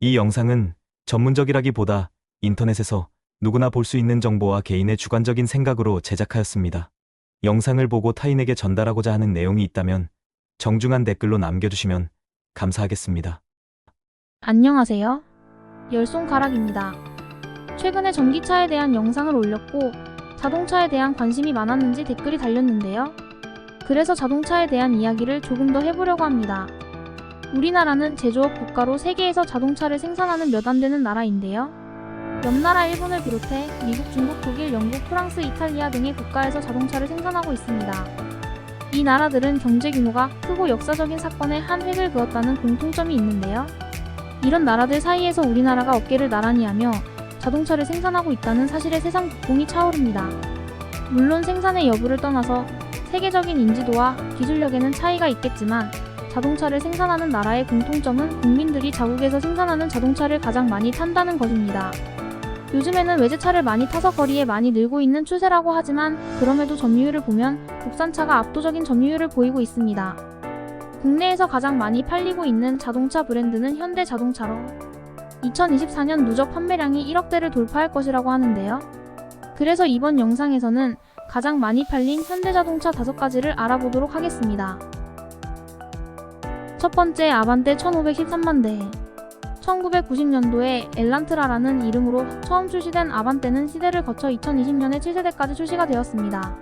이 영상은 전문적이라기보다 인터넷에서 누구나 볼 수 있는 정보와 개인의 주관적인 생각으로 제작하였습니다. 영상을 보고 타인에게 전달하고자 하는 내용이 있다면 정중한 댓글로 남겨주시면 감사하겠습니다. 안녕하세요. 열손가락입니다. 최근에 전기차에 대한 영상을 올렸고 자동차에 대한 관심이 많았는지 댓글이 달렸는데요. 그래서 자동차에 대한 이야기를 조금 더 해보려고 합니다. 우리나라는 제조업 국가로 세계에서 자동차를 생산하는 몇 안 되는 나라인데요. 옆 나라 일본을 비롯해 미국, 중국, 독일, 영국, 프랑스, 이탈리아 등의 국가에서 자동차를 생산하고 있습니다. 이 나라들은 경제 규모가 크고 역사적인 사건에 한 획을 그었다는 공통점이 있는데요. 이런 나라들 사이에서 우리나라가 어깨를 나란히 하며 자동차를 생산하고 있다는 사실에 세상 국뽕이 차오릅니다. 물론 생산의 여부를 떠나서 세계적인 인지도와 기술력에는 차이가 있겠지만 자동차를 생산하는 나라의 공통점은 국민들이 자국에서 생산하는 자동차를 가장 많이 탄다는 것입니다. 요즘에는 외제차를 많이 타서 거리에 많이 늘고 있는 추세라고 하지만 그럼에도 점유율을 보면 국산차가 압도적인 점유율을 보이고 있습니다. 국내에서 가장 많이 팔리고 있는 자동차 브랜드는 현대자동차로 2024년 누적 판매량이 1억 대를 돌파할 것이라고 하는데요. 그래서 이번 영상에서는 가장 많이 팔린 현대자동차 5가지를 알아보도록 하겠습니다. 첫 번째, 아반떼 1513만 대. 1990년도에 엘란트라라는 이름으로 처음 출시된 아반떼는 시대를 거쳐 2020년에 7세대까지 출시가 되었습니다.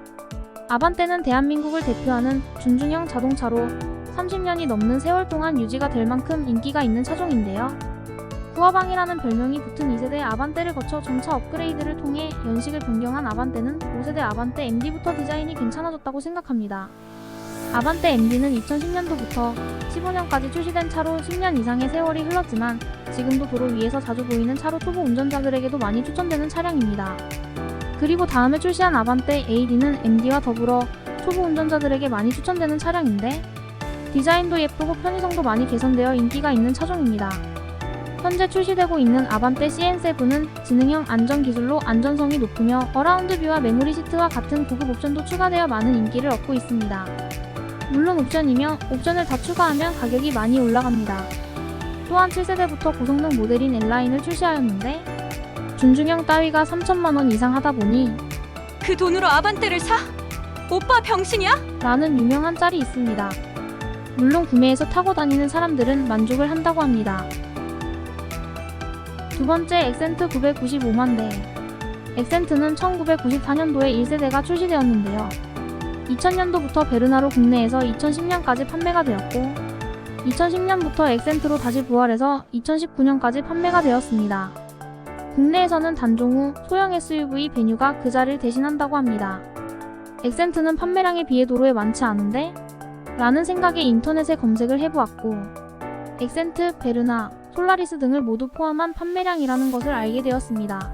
아반떼는 대한민국을 대표하는 준중형 자동차로 30년이 넘는 세월 동안 유지가 될 만큼 인기가 있는 차종인데요. 구화방이라는 별명이 붙은 2세대 아반떼를 거쳐 점차 업그레이드를 통해 연식을 변경한 아반떼는 5세대 아반떼 MD부터 디자인이 괜찮아졌다고 생각합니다. 아반떼 MD는 2010년도부터 15년까지 출시된 차로 10년 이상의 세월이 흘렀지만 지금도 도로 위에서 자주 보이는 차로 초보 운전자들에게도 많이 추천되는 차량입니다. 그리고 다음에 출시한 아반떼 AD는 MD와 더불어 초보 운전자들에게 많이 추천되는 차량인데 디자인도 예쁘고 편의성도 많이 개선되어 인기가 있는 차종입니다. 현재 출시되고 있는 아반떼 CN7은 지능형 안전기술로 안전성이 높으며 어라운드 뷰와 메모리 시트와 같은 고급 옵션도 추가되어 많은 인기를 얻고 있습니다. 물론 옵션이며 옵션을 다 추가하면 가격이 많이 올라갑니다. 또한 7세대부터 고성능 모델인 N라인을 출시하였는데 준중형 따위가 3천만원 이상 하다 보니 그 돈으로 아반떼를 사? 오빠 병신이야? 라는 유명한 짤이 있습니다. 물론 구매해서 타고 다니는 사람들은 만족을 한다고 합니다. 두 번째, 엑센트 995만 대. 엑센트는 1994년도에 1세대가 출시되었는데요. 2000년도부터 베르나로 국내에서 2010년까지 판매가 되었고 2010년부터 엑센트로 다시 부활해서 2019년까지 판매가 되었습니다. 국내에서는 단종 후 소형 SUV 베뉴가 그 자리를 대신한다고 합니다. 엑센트는 판매량에 비해 도로에 많지 않은데? 라는 생각에 인터넷에 검색을 해보았고 엑센트, 베르나, 솔라리스 등을 모두 포함한 판매량이라는 것을 알게 되었습니다.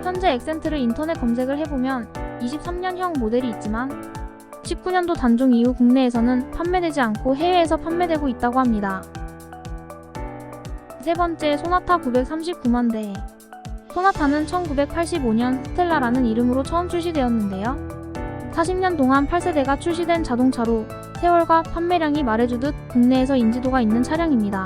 현재 엑센트를 인터넷 검색을 해보면 23년형 모델이 있지만 19년도 단종 이후 국내에서는 판매되지 않고 해외에서 판매되고 있다고 합니다. 세 번째, 소나타 939만 대. 소나타는 1985년 스텔라라는 이름으로 처음 출시되었는데요. 40년 동안 8세대가 출시된 자동차로 세월과 판매량이 말해주듯 국내에서 인지도가 있는 차량입니다.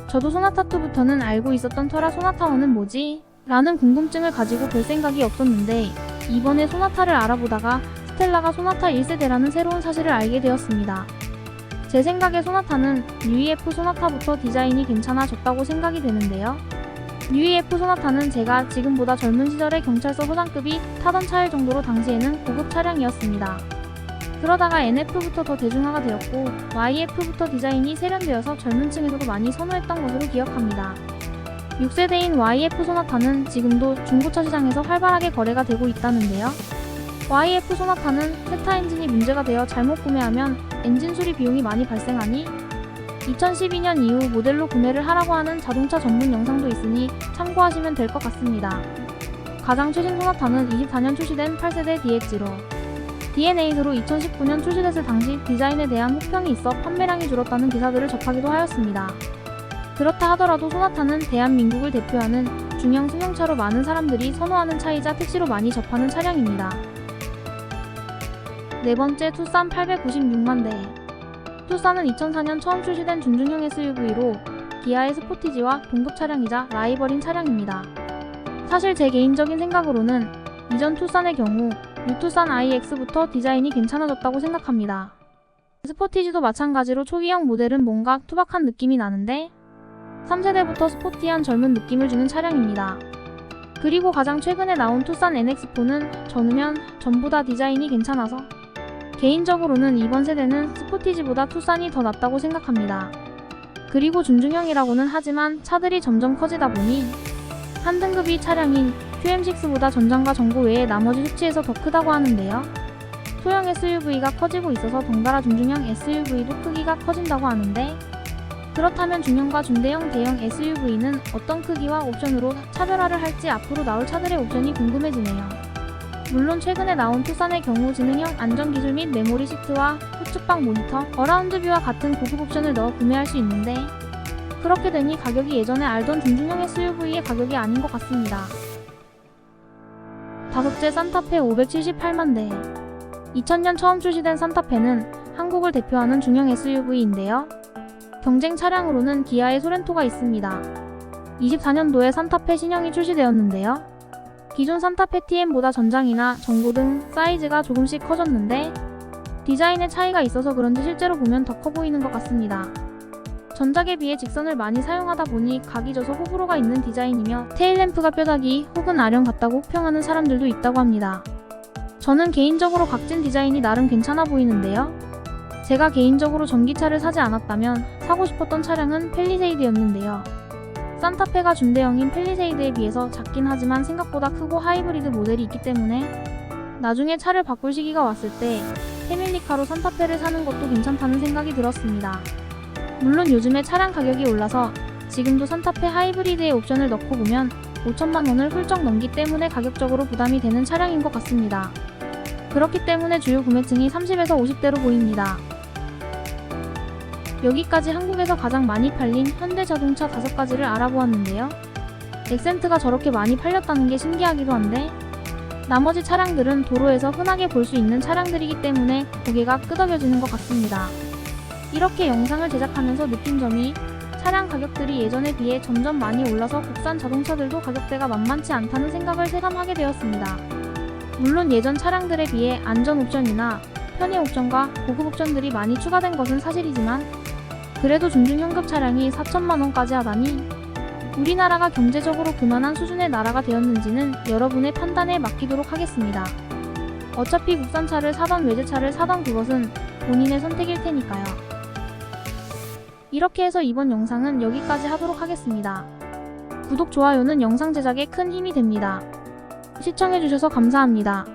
저도 소나타2부터는 알고 있었던 터라 소나타1은 뭐지? 라는 궁금증을 가지고 별 생각이 없었는데 이번에 소나타를 알아보다가 스텔라가 소나타 1세대라는 새로운 사실을 알게 되었습니다. 제 생각에 소나타는 UEF 소나타부터 디자인이 괜찮아졌다고 생각이 되는데요. UEF 소나타는 제가 지금보다 젊은 시절에 경찰서 소장급이 타던 차일 정도로 당시에는 고급 차량이었습니다. 그러다가 NF부터 더 대중화가 되었고 YF부터 디자인이 세련되어서 젊은 층에서도 많이 선호했던 것으로 기억합니다. 6세대인 YF 소나타는 지금도 중고차 시장에서 활발하게 거래가 되고 있다는데요. YF 소나타는 세타 엔진이 문제가 되어 잘못 구매하면 엔진 수리 비용이 많이 발생하니 2012년 이후 모델로 구매를 하라고 하는 자동차 전문 영상도 있으니 참고하시면 될 것 같습니다. 가장 최신 소나타는 24년 출시된 8세대 DH로 DNA8로 2019년 출시됐을 당시 디자인에 대한 혹평이 있어 판매량이 줄었다는 기사들을 접하기도 하였습니다. 그렇다 하더라도 소나타는 대한민국을 대표하는 중형 승용차로 많은 사람들이 선호하는 차이자 택시로 많이 접하는 차량입니다. 네 번째, 투싼 896만 대. 투싼은 2004년 처음 출시된 준중형 SUV로 기아의 스포티지와 동급 차량이자 라이벌인 차량입니다. 사실 제 개인적인 생각으로는 이전 투싼의 경우 뉴투싼 iX부터 디자인이 괜찮아졌다고 생각합니다. 스포티지도 마찬가지로 초기형 모델은 뭔가 투박한 느낌이 나는데 3세대부터 스포티한 젊은 느낌을 주는 차량입니다. 그리고 가장 최근에 나온 투싼 NX4는 전후면 전부 다 디자인이 괜찮아서 개인적으로는 이번 세대는 스포티지보다 투싼이 더 낫다고 생각합니다. 그리고 준중형이라고는 하지만 차들이 점점 커지다 보니 한 등급이 차량인 QM6보다 전장과 전고 외에 나머지 수치에서 더 크다고 하는데요. 소형 SUV가 커지고 있어서 덩달아 중중형 SUV도 크기가 커진다고 하는데 그렇다면 중형과 중대형 대형 SUV는 어떤 크기와 옵션으로 차별화를 할지 앞으로 나올 차들의 옵션이 궁금해지네요. 물론 최근에 나온 투싼의 경우 지능형 안전기술 및 메모리 시트와 후측방 모니터, 어라운드 뷰와 같은 고급 옵션을 넣어 구매할 수 있는데 그렇게 되니 가격이 예전에 알던 중중형 SUV의 가격이 아닌 것 같습니다. 다섯째, 산타페 578만 대. 2000년 처음 출시된 산타페는 한국을 대표하는 중형 SUV인데요. 경쟁 차량으로는 기아의 소렌토가 있습니다. 24년도에 산타페 신형이 출시되었는데요. 기존 산타페 TM보다 전장이나 전고 등 사이즈가 조금씩 커졌는데 디자인의 차이가 있어서 그런지 실제로 보면 더 커 보이는 것 같습니다. 전작에 비해 직선을 많이 사용하다 보니 각이 져서 호불호가 있는 디자인이며 테일램프가 뼈다귀 혹은 아령 같다고 혹평하는 사람들도 있다고 합니다. 저는 개인적으로 각진 디자인이 나름 괜찮아 보이는데요. 제가 개인적으로 전기차를 사지 않았다면 사고 싶었던 차량은 펠리세이드였는데요. 산타페가 준대형인 펠리세이드에 비해서 작긴 하지만 생각보다 크고 하이브리드 모델이 있기 때문에 나중에 차를 바꿀 시기가 왔을 때 패밀리카로 산타페를 사는 것도 괜찮다는 생각이 들었습니다. 물론 요즘에 차량 가격이 올라서 지금도 산타페 하이브리드의 옵션을 넣고 보면 5천만 원을 훌쩍 넘기 때문에 가격적으로 부담이 되는 차량인 것 같습니다. 그렇기 때문에 주요 구매층이 30에서 50대로 보입니다. 여기까지 한국에서 가장 많이 팔린 현대자동차 5가지를 알아보았는데요. 엑센트가 저렇게 많이 팔렸다는 게 신기하기도 한데 나머지 차량들은 도로에서 흔하게 볼 수 있는 차량들이기 때문에 고개가 끄덕여지는 것 같습니다. 이렇게 영상을 제작하면서 느낀 점이 차량 가격들이 예전에 비해 점점 많이 올라서 국산 자동차들도 가격대가 만만치 않다는 생각을 체감하게 되었습니다. 물론 예전 차량들에 비해 안전 옵션이나 편의 옵션과 고급 옵션들이 많이 추가된 것은 사실이지만 그래도 준중형급 차량이 4천만 원까지 하다니 우리나라가 경제적으로 그만한 수준의 나라가 되었는지는 여러분의 판단에 맡기도록 하겠습니다. 어차피 국산차를 사던 외제차를 사던 그것은 본인의 선택일 테니까요. 이렇게 해서 이번 영상은 여기까지 하도록 하겠습니다. 구독, 좋아요는 영상 제작에 큰 힘이 됩니다. 시청해주셔서 감사합니다.